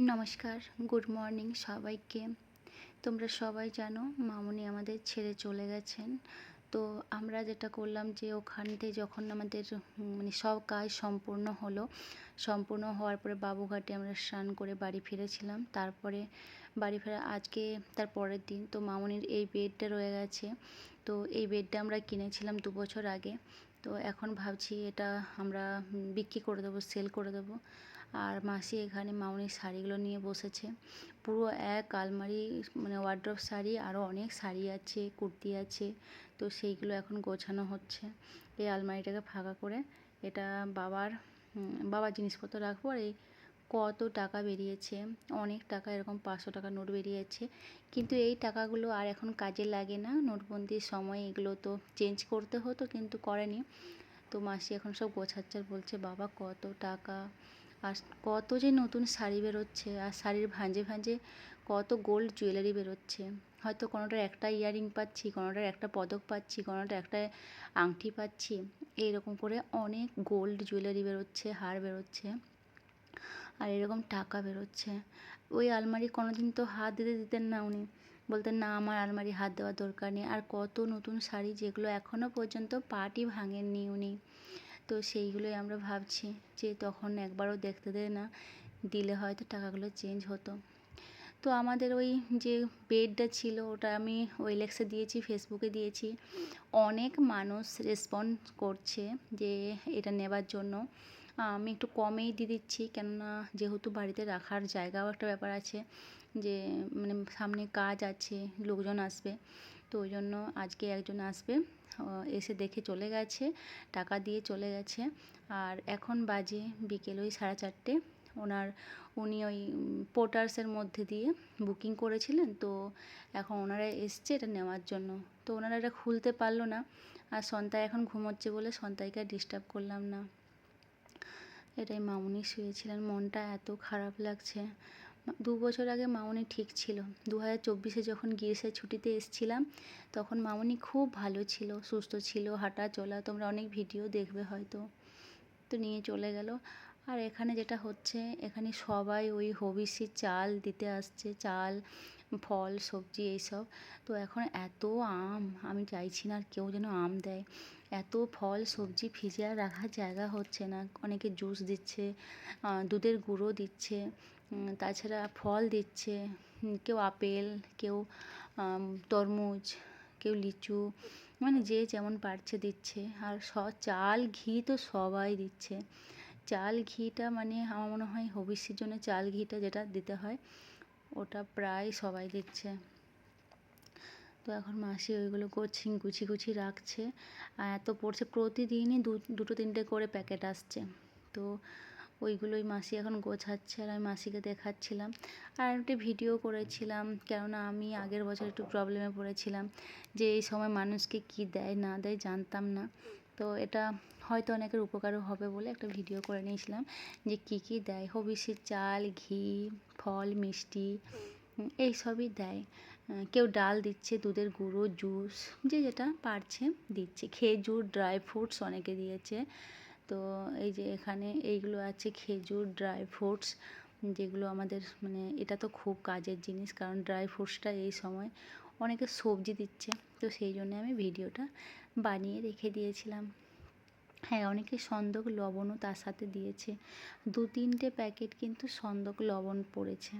নমস্কার, good morning সবাইকে। তোমরা সবাই জানো মামুনি আমাদের ছেড়ে চলে গেছেন। তো আমরা যেটা করলাম যে ওখান থেকে যখন আমাদের মানে সব কাজ সম্পূর্ণ হলো, সম্পূর্ণ হওয়ার পরে বাবুঘাটে আমরা স্নান করে বাড়ি ফিরেছিলাম। তারপরে বাড়ি ফেরা আজকে তার পরের দিন তো মামুনির এই বেডটা রয়ে গেছে। তো এই বেডটা আমরা কিনেছিলাম 2 বছর আগে। তো এখন ভাবছি এটা আমরা বিক্রি করে দেবো, সেল করে দেবো। আর মাসি এখানে মামুনির শাড়িগুলো নিয়ে বসেছে। পুরো এক আলমারি মানে ওয়ার্ড্রপ শাড়ি, আরও অনেক শাড়ি আছে, কুর্তি আছে। তো সেইগুলো এখন গোছানো হচ্ছে। এই আলমারিটাকে ফাঁকা করে এটা বাবার জিনিসপত্র রাখবো। আর এই কত টাকা বেরিয়েছে, অনেক টাকা, এরকম 500 টাকা নোট বেরিয়েছে। কিন্তু এই টাকাগুলো আর এখন কাজে লাগে না। নোটবন্দির সময় এগুলো তো চেঞ্জ করতে হতো, কিন্তু করেনি। তো মাসি এখন সব গোছাচ্ছে আর বলছে বাবা কত টাকা, আর কত যে নতুন শাড়ি বেরোচ্ছে, আর শাড়ির ভাঁজে ভাঁজে কত গোল্ড জুয়েলারি বেরোচ্ছে। হয়তো কোনোটার একটা ইয়াররিং পাচ্ছি, কোনোটার একটা পদক পাচ্ছি, কোনোটার একটা আংটি পাচ্ছি। এইরকম করে অনেক গোল্ড জুয়েলারি বেরোচ্ছে, হার বেরোচ্ছে, আর এরকম টাকা বেরোচ্ছে। ওই আলমারি কোনো দিন তো হাত দিতেন না উনি, বলতেন না আমার আলমারি হাত দেওয়ার দরকার নেই। আর কত নতুন শাড়ি যেগুলো এখনও পর্যন্ত পাটি ভাঙেননি উনি। তো সেইগুলোই আমরা ভাবছি যে তখন একবারও দেখতে দেয় না, দিলে হয়তো টাকাগুলো চেঞ্জ হতো। তো আমাদের ওই যে বেডটা ছিল ওটা আমি ওয়েলেক্সে দিয়েছি, ফেসবুকে দিয়েছি। অনেক মানুষ রেসপন্স করছে যে এটা নেবার জন্য। আমি একটু কমেই দিয়ে দিচ্ছি, কেননা যেহেতু বাড়িতে রাখার জায়গাও একটা ব্যাপার আছে, যে মানে সামনে কাজ আছে, লোকজন আসবে। তো ওই জন্য আজকে একজন আসবে, এসে দেখে চলে গেছে, টাকা দিয়ে চলে গেছে। আর এখন বাজে বিকেল ওই 4:30। উনি ওই পোর্টার্সের মধ্যে দিয়ে বুকিং করেছিলেন। তো এখন ওনারা এসছে এটা নেওয়ার জন্য। তো ওনারা এটা খুলতে পারলো না। আর সন্তাই এখন ঘুমোচ্ছে বলে সন্তাইকে আর ডিস্টার্ব করলাম না। এটাই, মামুনি শুয়েছিলেন, মনটা এত খারাপ লাগছে। 2 বছর আগে মামুনি ঠিক ছিল। 2024-এ যখন গ্রীষ্মের ছুটিতে এসেছিলাম তখন মামুনি খুব ভালো ছিল, সুস্থ ছিল, হাঁটা চলা, তোমরা অনেক ভিডিও দেখবে হয়তো। তো নিয়ে চলে গেল। আর এখানে যেটা হচ্ছে, এখানে সবাই ওই হবিষ্যির চাল দিতে আসছে, চাল, ফল, সবজি এইসব। তো এখন এত আম, আমি চাইছি না আর কেউ যেন আম দেয়। এত ফল সবজি ফ্রিজে আর রাখার জায়গা হচ্ছে না। অনেকে জুস দিচ্ছে, দুধের গুঁড়ো দিচ্ছে, তাছাড়া ফল দিচ্ছে। কেউ আপেল, কেউ তরমুজ, কেউ লিচু, মানে যে যেমন পারছে দিচ্ছে। আর চাল ঘি তো সবাই দিচ্ছে। চাল ঘিটা মানে আমার মনে হয় হবিষ্যির জন্য চাল ঘিটা যেটা দিতে হয় ওটা প্রায় সবাই দিচ্ছে। তো এখন মাসি ওইগুলো গুছিয়ে রাখছে। আর এত পড়ছে, প্রতিদিনই দুটো তিনটে করে প্যাকেট আসছে। তো ওইগুলোই মাসি এখন গোছাচ্ছে আর আমি মাসিকে দেখাচ্ছিলাম। আর একটা ভিডিও করেছিলাম, কেননা আমি আগের বছর একটু প্রবলেমে পড়েছিলাম যে এই সময় মানুষকে কি দেয় না দেয় জানতাম না। তো এটা হয়তো অনেকের উপকারও হবে বলে একটা ভিডিও করে নিয়েছিলাম যে কী দেয়। হবিষ্যির চাল, ঘি, ফল, মিষ্টি, এই সবই দেয়। কেউ ডাল দিচ্ছে, দুধের গুঁড়ো, জুস, যে যেটা পারছে দিচ্ছে, খেজুর, ড্রাই ফ্রুটস অনেকে দিয়েছে। তো এই যে এখানে এইগুলো আছে খেজুর, ড্রাই ফ্রুটস, যেগুলো আমাদের মানে এটা তো খুব কাজের জিনিস, কারণ ড্রাই ফ্রুটসটা এই সময় অনেকে সবজি দিচ্ছে। তো সেই জন্য আমি ভিডিওটা বানিয়ে রেখে দিয়েছিলাম। হ্যাঁ, অনেকে সন্দক লবণও তার সাথে দিয়েছে। 2-3টে প্যাকেট কিন্তু সন্দক লবণ পড়েছে।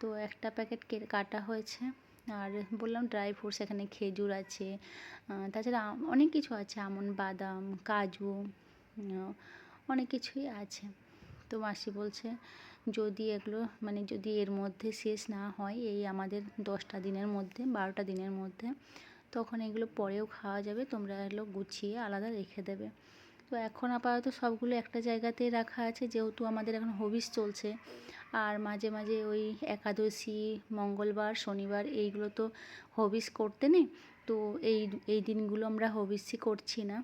তো একটা প্যাকেট কাটা হয়েছে। আর বললাম ড্রাই ফ্রুটস, এখানে খেজুর আছে, তাছাড়া অনেক কিছু আছে, আমন্ড, বাদাম, কাজু, অনেক কিছুই আছে। তো মাসি বলছে যদি এগুলো মানে যদি এর মধ্যে শেষ না হয়, এই আমাদের 10টা দিনের মধ্যে, 12টা দিনের মধ্যে, তখন এগুলো পরেও খাওয়া যাবে, তোমরা এগুলো গুছিয়ে আলাদা রেখে দেবে। তো এখন আপাতত সবগুলো একটা জায়গাতেই রাখা আছে, যেহেতু আমাদের এখন হবিষ চলছে। আর মাঝে মাঝে ওই একাদশী, মঙ্গলবার, শনিবার এইগুলো তো হবিষ করতে নেই। তো এই এই দিনগুলো আমরা হবিষ্যি করছি না,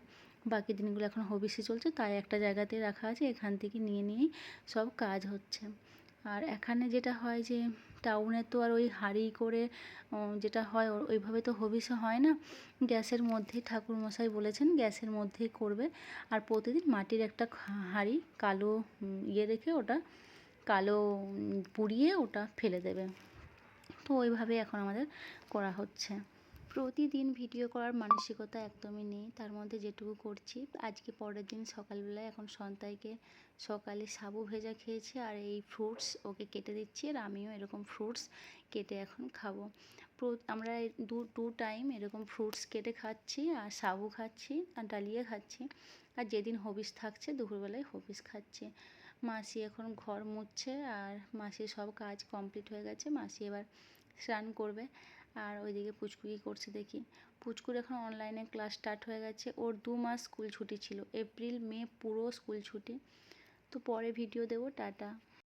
বাকি দিনগুলো এখন হবিষ্যি চলছে, তাই একটা জায়গাতে রাখা আছে, এখান থেকে নিয়েই সব কাজ হচ্ছে। আর এখানে যেটা হয় যে টাউনে তো আর ওই হাঁড়ি করে যেটা হয় ওইভাবে তো হবিষ্যি হয় না। গ্যাসের মধ্যেই ঠাকুরমশাই বলেছেন গ্যাসের মধ্যেই করবে। আর প্রতিদিন মাটির একটা হাঁড়ি কালো রেখে ওটা কালো পুড়িয়ে ওটা ফেলে দেবে। তো ওইভাবে এখন আমাদের করা হচ্ছে। প্রতিদিন ভিডিও করার মানসিকতা একদমই নেই, তার মধ্যে যেটুকু করছি। আজকে পরের দিন সকালবেলায় এখন সন্তাইকে সকালে সাবু ভেজা খেয়েছি আর এই ফ্রুটস ওকে কেটে দিচ্ছি, আর আমিও এরকম ফ্রুটস কেটে এখন খাবো। আমরা টু টাইম এরকম ফ্রুটস কেটে খাচ্ছি, আর সাবু খাচ্ছি, আর ডালিয়া খাচ্ছি, আর যেদিন হবিষ থাকছে দুপুরবেলায় হবিষ খাচ্ছি। মাসি এখন ঘর মুছছে, আর মাসির সব কাজ কমপ্লিট হয়ে গেছে। মাসি এবার স্নান করবে। আর ওইদিকে পুচকু কী করছে দেখি। পুচকুর এখন অনলাইনে ক্লাস স্টার্ট হয়ে গেছে। ওর 2 মাস স্কুল ছুটি ছিল, এপ্রিল মে পুরো স্কুল ছুটি। তো পরে ভিডিও দেবো। টাটা।